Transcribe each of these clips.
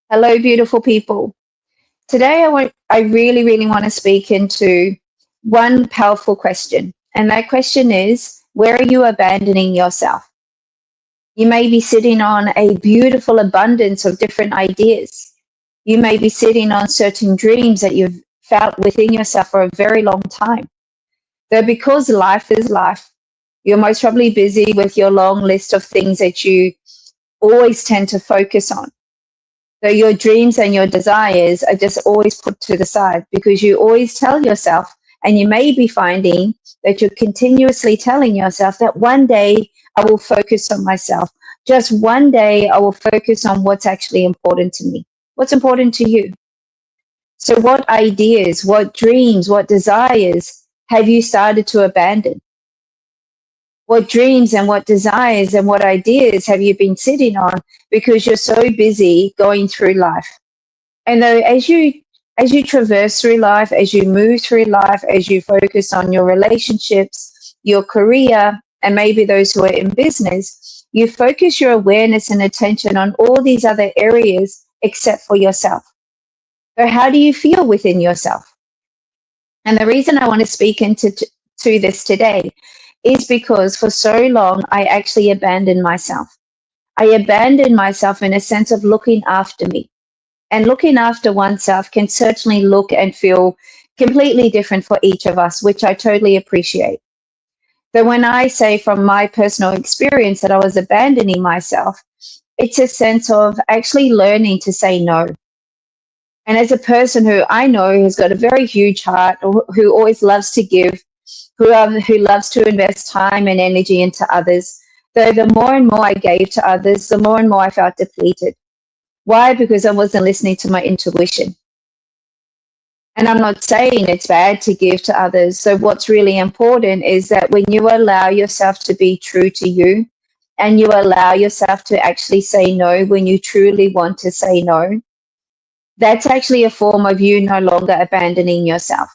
Hello, beautiful people. Today, I really, really want to speak into one powerful question. And that question is, where are you abandoning yourself? You may be sitting on a beautiful abundance of different ideas. You may be sitting on certain dreams that you've felt within yourself for a very long time. Though because life is life, you're most probably busy with your long list of things that you always tend to focus on. So your dreams and your desires are just always put to the side because you always tell yourself, and you may be finding that you're continuously telling yourself that one day I will focus on myself. Just one day I will focus on what's actually important to me. What's important to you? So what ideas, what dreams, what desires have you started to abandon? What dreams and what desires and what ideas have you been sitting on because you're so busy going through life? And though as you traverse through life, as you move through life, as you focus on your relationships, your career, and maybe those who are in business, you focus your awareness and attention on all these other areas except for yourself. So how do you feel within yourself? And the reason I want to speak into to this today is because for so long I actually abandoned myself. I abandoned myself in a sense of looking after me. And looking after oneself can certainly look and feel completely different for each of us, which I totally appreciate. But when I say from my personal experience that I was abandoning myself, it's a sense of actually learning to say no. And as a person who I know has got a very huge heart, who always loves to give, who loves to invest time and energy into others, though the more and more I gave to others, the more and more I felt depleted. Why? Because I wasn't listening to my intuition. And I'm not saying it's bad to give to others. So, what's really important is that when you allow yourself to be true to you and you allow yourself to actually say no when you truly want to say no, that's actually a form of you no longer abandoning yourself.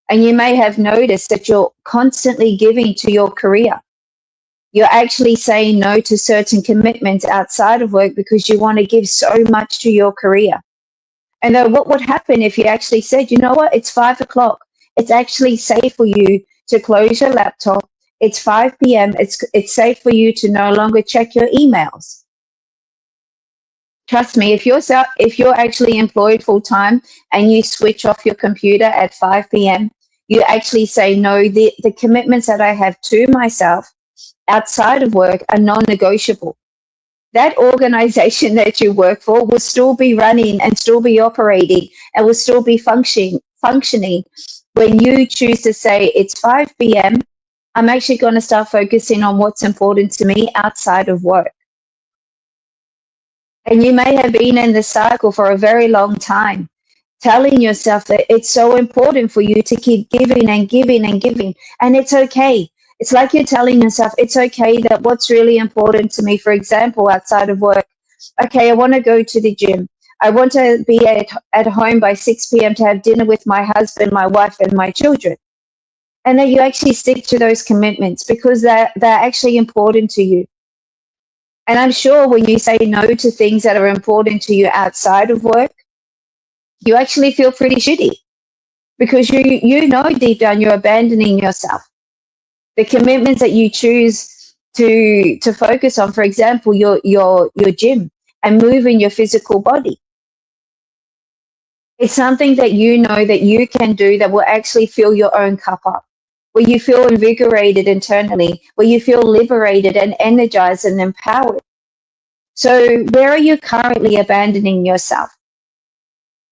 And you may have noticed that you're constantly giving to your career. You're actually saying no to certain commitments outside of work because you want to give so much to your career. And then what would happen if you actually said, you know what, it's 5 o'clock. It's actually safe for you to close your laptop. It's 5 p.m. It's safe for you to no longer check your emails. Trust me, if you're actually employed full time and you switch off your computer at 5 p.m., you actually say, no, the commitments that I have to myself outside of work are non-negotiable. That organization that you work for will still be running and still be operating and will still be functioning when you choose to say it's 5 p.m. I'm actually going to start focusing on what's important to me outside of work. And you may have been in this cycle for a very long time, telling yourself that it's so important for you to keep giving and giving and giving. And it's okay. It's like you're telling yourself, it's okay that what's really important to me, for example, outside of work, okay, I want to go to the gym. I want to be at home by 6 p.m. to have dinner with my husband, my wife, and my children. And that you actually stick to those commitments because they're actually important to you. And I'm sure when you say no to things that are important to you outside of work, you actually feel pretty shitty because you know deep down you're abandoning yourself. The commitments that you choose to focus on, for example, your gym and moving your physical body. It's something that you know that you can do that will actually fill your own cup up, where you feel invigorated internally, where you feel liberated and energized and empowered. So where are you currently abandoning yourself?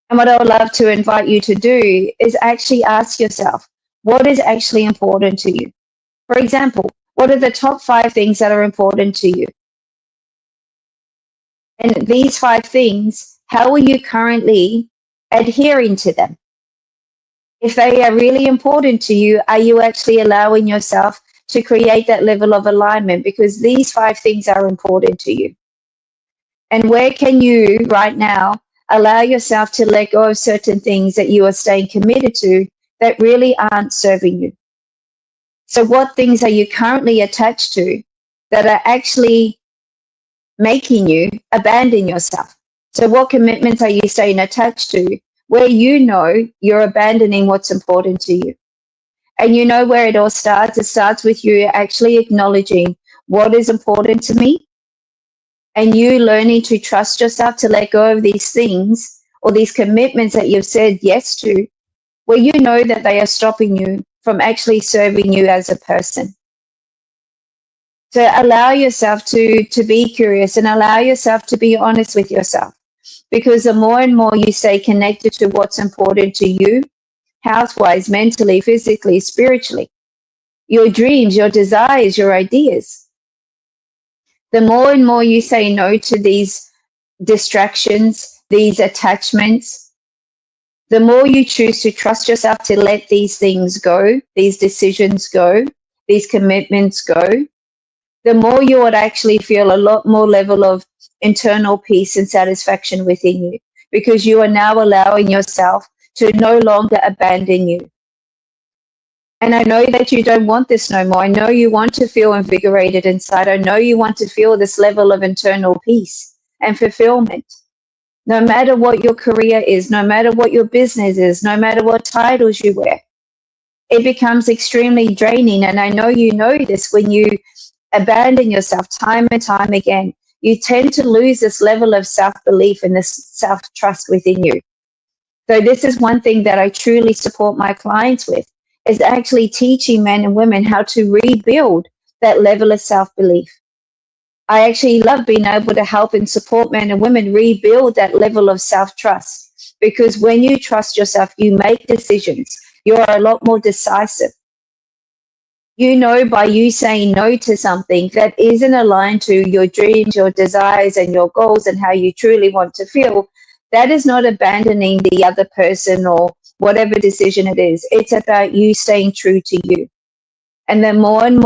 And what I would love to invite you to do is actually ask yourself, what is actually important to you? For example, what are the top 5 things that are important to you? And these 5 things, how are you currently adhering to them? If they are really important to you, are you actually allowing yourself to create that level of alignment? Because these 5 things are important to you. And where can you right now allow yourself to let go of certain things that you are staying committed to that really aren't serving you? So what things are you currently attached to that are actually making you abandon yourself? So what commitments are you staying attached to where you know you're abandoning what's important to you? And you know where it all starts? It starts with you actually acknowledging what is important to me and you learning to trust yourself to let go of these things or these commitments that you've said yes to, where you know that they are stopping you from actually serving you as a person. So allow yourself to be curious and allow yourself to be honest with yourself. Because the more and more you stay connected to what's important to you, health-wise, mentally, physically, spiritually, your dreams, your desires, your ideas, the more and more you say no to these distractions, these attachments, the more you choose to trust yourself to let these things go, these decisions go, these commitments go, the more you would actually feel a lot more level of internal peace and satisfaction within you, because you are now allowing yourself to no longer abandon you. And I know that you don't want this no more. I know you want to feel invigorated inside. I know you want to feel this level of internal peace and fulfillment. No matter what your career is, no matter what your business is, no matter what titles you wear, it becomes extremely draining. And I know you know this when you abandon yourself time and time again. You tend to lose this level of self-belief and this self-trust within you. So this is one thing that I truly support my clients with, is actually teaching men and women how to rebuild that level of self-belief. I actually love being able to help and support men and women rebuild that level of self-trust, because when you trust yourself, you make decisions. You're a lot more decisive. You know, by you saying no to something that isn't aligned to your dreams, your desires, and your goals and how you truly want to feel, that is not abandoning the other person or whatever decision it is. It's about you staying true to you. And the more and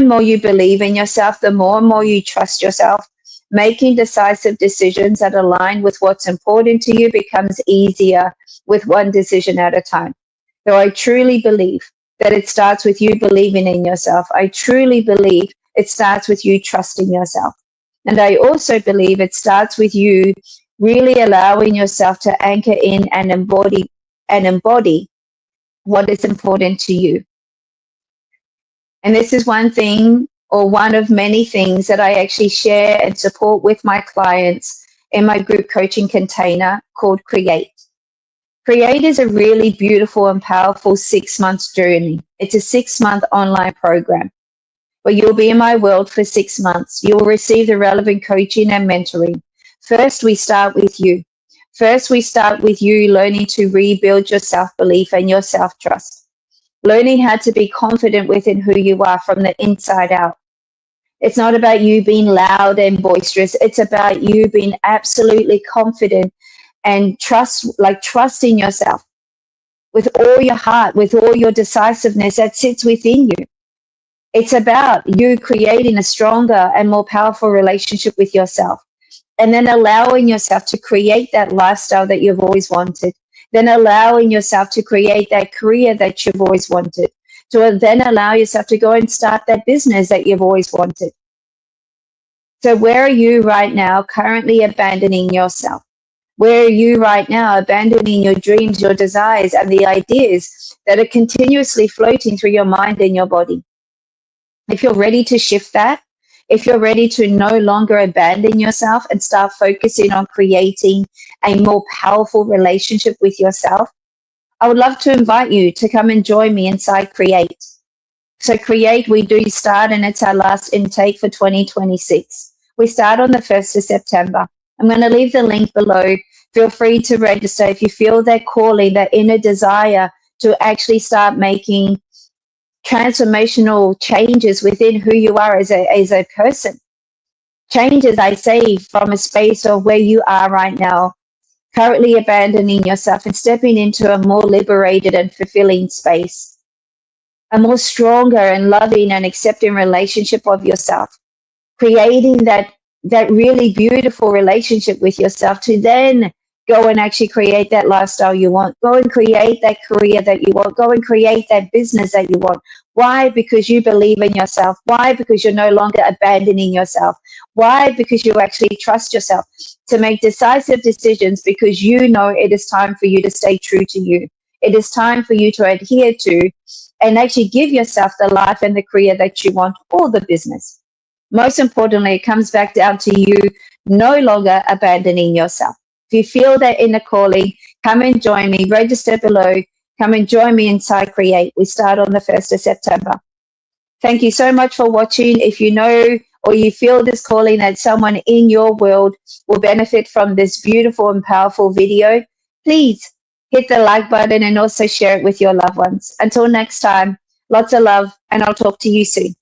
more you believe in yourself, the more and more you trust yourself, making decisive decisions that align with what's important to you becomes easier with one decision at a time. So I truly believe that it starts with you believing in yourself. I truly believe it starts with you trusting yourself. And I also believe it starts with you really allowing yourself to anchor in and embody what is important to you. And this is one thing, or one of many things, that I actually share and support with my clients in my group coaching container called Create. Create is a really beautiful and powerful 6-month journey. It's a 6-month online program where you'll be in my world for 6 months. You'll receive the relevant coaching and mentoring. First, we start with you. First, we start with you learning to rebuild your self-belief and your self-trust. Learning how to be confident within who you are from the inside out. It's not about you being loud and boisterous. It's about you being absolutely confident and trusting yourself with all your heart, with all your decisiveness that sits within you. It's about you creating a stronger and more powerful relationship with yourself, and then allowing yourself to create that lifestyle that you've always wanted, then allowing yourself to create that career that you've always wanted, to then allow yourself to go and start that business that you've always wanted. So where are you right now currently abandoning yourself? Where are you right now abandoning your dreams, your desires, and the ideas that are continuously floating through your mind and your body? If you're ready to shift that, if you're ready to no longer abandon yourself and start focusing on creating a more powerful relationship with yourself, I would love to invite you to come and join me inside Create. So Create, we do start, and it's our last intake for 2026. We start on the 1st of September. I'm going to leave the link below. Feel free to register if you feel that calling, that inner desire to actually start making transformational changes within who you are as a person. Changes, I say, from a space of where you are right now, currently abandoning yourself and stepping into a more liberated and fulfilling space, a more stronger and loving and accepting relationship of yourself, creating that really beautiful relationship with yourself to then go and actually create that lifestyle you want. Go and create that career that you want. Go and create that business that you want. Why? Because you believe in yourself. Why? Because you're no longer abandoning yourself. Why? Because you actually trust yourself to make decisive decisions, because you know it is time for you to stay true to you. It is time for you to adhere to and actually give yourself the life and the career that you want, or the business. Most importantly, it comes back down to you no longer abandoning yourself. If you feel that inner calling, come and join me. Register below. Come and join me inside Create. We start on the 1st of September. Thank you so much for watching. If you know or you feel this calling that someone in your world will benefit from this beautiful and powerful video, please hit the like button and also share it with your loved ones. Until next time, lots of love, and I'll talk to you soon.